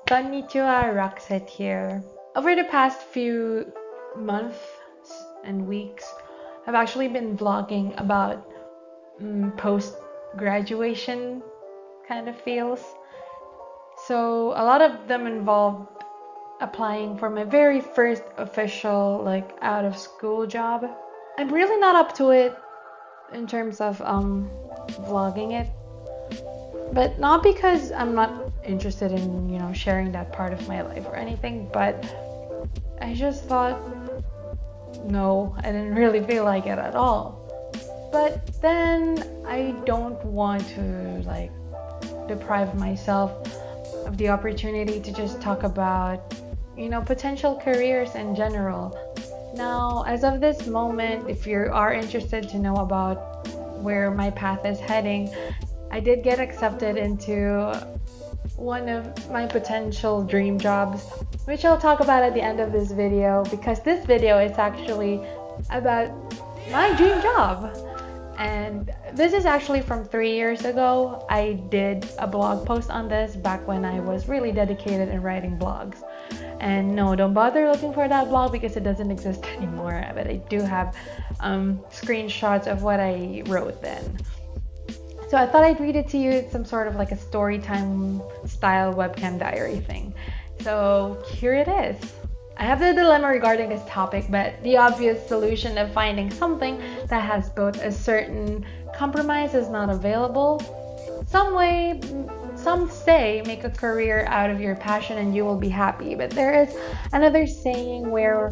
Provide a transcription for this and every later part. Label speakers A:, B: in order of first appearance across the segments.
A: Konnichiwa, Roxette here. Over the past few months and weeks, I've actually been vlogging about post graduation kind of feels. So a lot of them involve applying for my very first official out of school job. I'm really not up to it in terms of vlogging it, but not because I'm not interested in sharing that part of my life or anything, but I just thought no, I didn't really feel like it at all. But then I don't want to deprive myself of the opportunity to just talk about potential careers in general. Now, as of this moment, if you are interested to know about where my path is heading, I did get accepted into one of my potential dream jobs, which I'll talk about at the end of this video, because this video is actually about my dream job. And this is actually from 3 years ago. I did a blog post on this back when I was really dedicated in writing blogs. And no, don't bother looking for that blog because it doesn't exist anymore, but I do have screenshots of what I wrote then. So I thought I'd read it to you. It's some sort of like a story time style webcam diary thing. So here it is. I have the dilemma regarding this topic, but the obvious solution of finding something that has both a certain compromise is not available. Some say make a career out of your passion and you will be happy, but there is another saying where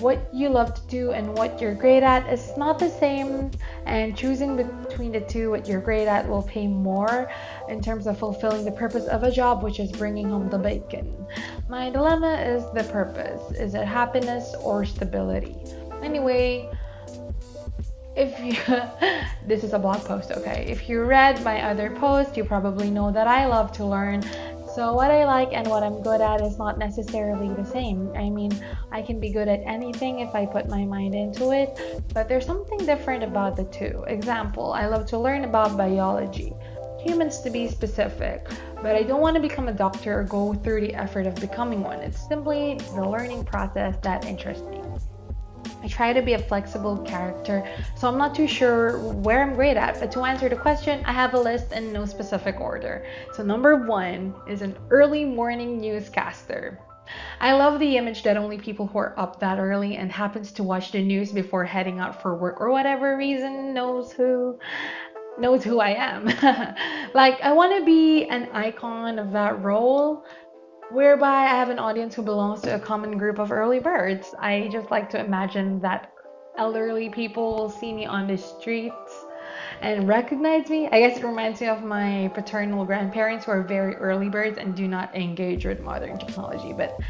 A: what you love to do and what you're great at is not the same, and choosing between the two, what you're great at will pay more in terms of fulfilling the purpose of a job, which is bringing home the bacon. My dilemma is the purpose. Is it happiness or stability? Anyway, if you this is a blog post, okay? If you read my other post, you probably know that I love to learn. So what I like and what I'm good at is not necessarily the same. I mean, I can be good at anything if I put my mind into it, but there's something different about the two. Example, I love to learn about biology, humans to be specific, but I don't want to become a doctor or go through the effort of becoming one. It's simply the learning process that interests me. I try to be a flexible character, so I'm not too sure where I'm great at. But to answer the question, I have a list in no specific order. So number 1 is an early morning newscaster. I love the image that only people who are up that early and happens to watch the news before heading out for work or whatever reason knows who I am. I want to be an icon of that role, whereby I have an audience who belongs to a common group of early birds. I just like to imagine that elderly people will see me on the streets and recognize me. I guess it reminds me of my paternal grandparents who are very early birds and do not engage with modern technology. But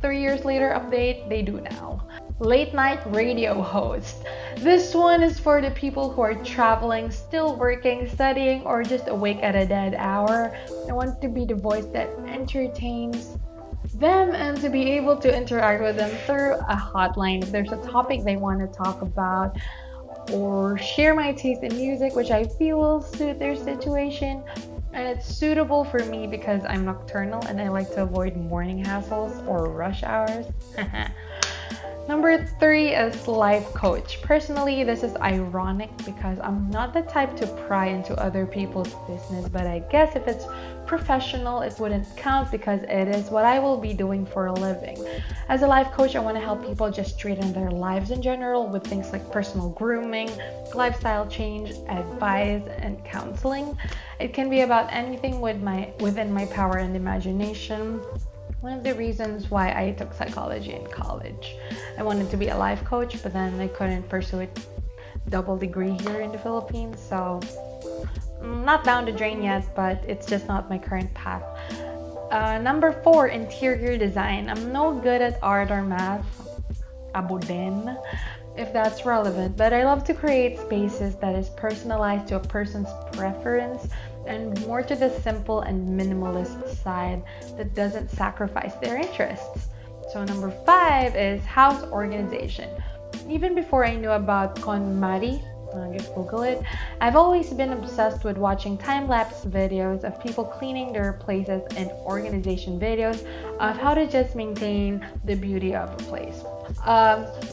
A: 3 years later, update, they do now. Late night radio host. This one is for the people who are traveling, still working, studying, or just awake at a dead hour. I want to be the voice that entertains them and to be able to interact with them through a hotline if there's a topic they want to talk about, or share my taste in music, which I feel will suit their situation. And it's suitable for me because I'm nocturnal and I like to avoid morning hassles or rush hours. Number 3 is life coach. Personally, this is ironic because I'm not the type to pry into other people's business, but I guess if it's professional, it wouldn't count because it is what I will be doing for a living. As a life coach, I want to help people just straighten their lives in general with things like personal grooming, lifestyle change, advice, and counseling. It can be about anything within my power and imagination. One of the reasons why I took psychology in college. I wanted to be a life coach, but then I couldn't pursue it double degree here in the Philippines, so I'm not down the drain yet, but it's just not my current path. Number 4, interior design. I'm no good at art or math. Abo din, if that's relevant, but I love to create spaces that is personalized to a person's preference and more to the simple and minimalist side that doesn't sacrifice their interests. So number 5 is house organization. Even before I knew about KonMari, Just Google it. I've always been obsessed with watching time-lapse videos of people cleaning their places and organization videos of how to just maintain the beauty of a place.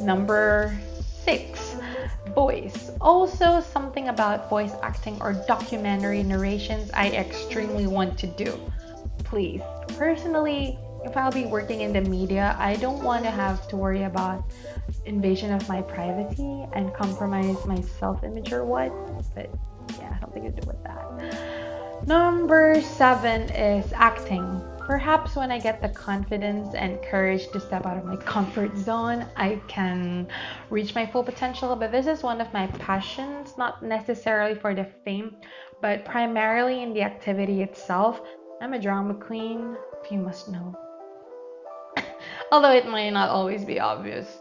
A: Number 6, voice. Also, something about voice acting or documentary narrations I extremely want to do. Please, personally, if I'll be working in the media, I don't want to have to worry about invasion of my privacy and compromise my self-image or what. But yeah, something to do with that. Number 7 is acting. Perhaps when I get the confidence and courage to step out of my comfort zone, I can reach my full potential. But this is one of my passions, not necessarily for the fame, but primarily in the activity itself. I'm a drama queen, if you must know. Although it might not always be obvious.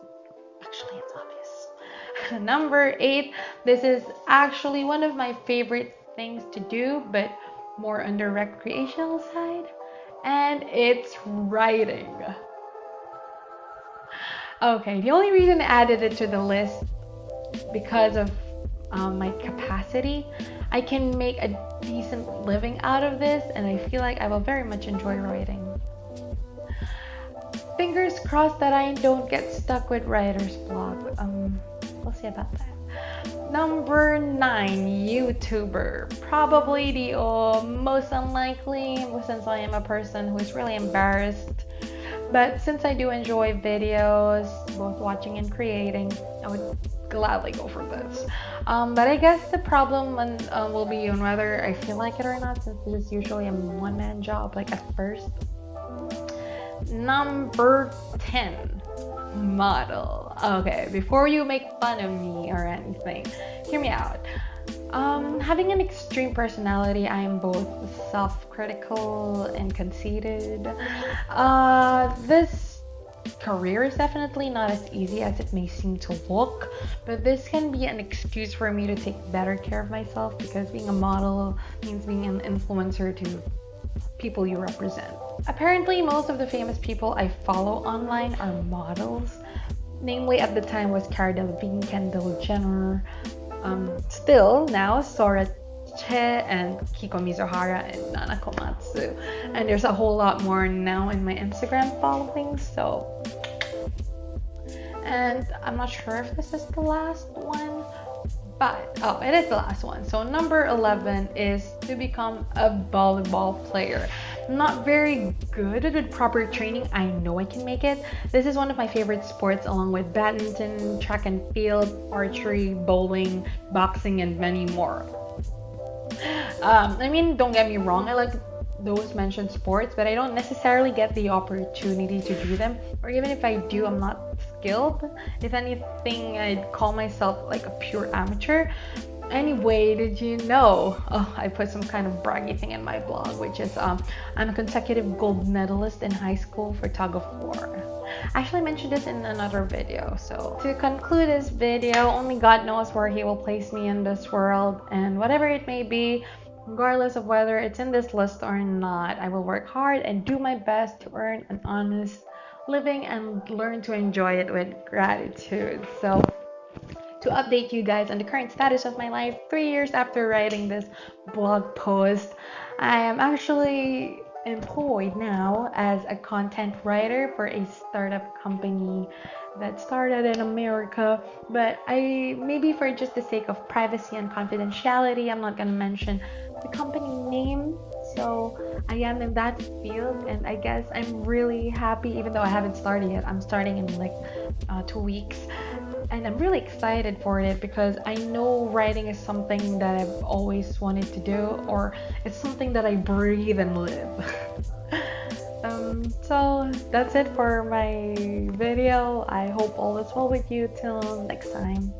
A: Actually, it's obvious. Number 8, this is actually one of my favorite things to do, but more on the recreational side, and it's writing. Okay, the only reason I added it to the list because of my capacity. I can make a decent living out of this, and I feel like I will very much enjoy writing. Fingers crossed that I don't get stuck with writer's block. We'll see about that. Number 9, YouTuber. Probably the most unlikely, since I am a person who is really embarrassed. But since I do enjoy videos, both watching and creating, I would gladly go for this. But I guess the problem will be on whether I feel like it or not, since this is usually a one-man job, like at first. Number 10, model. Okay, before you make fun of me or anything, hear me out. Having an extreme personality, I am both self-critical and conceited. This career is definitely not as easy as it may seem to look, but this can be an excuse for me to take better care of myself, because being a model means being an influencer to people you represent. Apparently, most of the famous people I follow online are models. Namely, at the time was Cara Delevingne, Kendall Jenner, still now Sora Che and Kiko Mizuhara and Nana Komatsu. And there's a whole lot more now in my Instagram following, so. And I'm not sure if this is the last one, but it is the last one. So number 11 is to become a volleyball player. Not very good with proper training. I know I can make it. This is one of my favorite sports, along with badminton, track and field, archery, bowling, boxing, and many more. I mean, don't get me wrong, I like those mentioned sports, but I don't necessarily get the opportunity to do them, or even if I do, I'm not skilled. If anything, I'd call myself like a pure amateur. Anyway, did you know? I put some kind of braggy thing in my blog, which is I'm a consecutive gold medalist in high school for tug of war. I actually mentioned this in another video. So to conclude this video, only God knows where He will place me in this world, and whatever it may be, regardless of whether it's in this list or not, I will work hard and do my best to earn an honest living and learn to enjoy it with gratitude. So to update you guys on the current status of my life 3 years after writing this blog post, I am actually employed now as a content writer for a startup company that started in America, but maybe for just the sake of privacy and confidentiality, I'm not gonna mention the company name. So I am in that field, and I guess I'm really happy, even though I haven't started yet. I'm starting in like 2 weeks, and I'm really excited for it because I know writing is something that I've always wanted to do, or it's something that I breathe and live. So that's it for my video. I hope all is well with you. Till next time.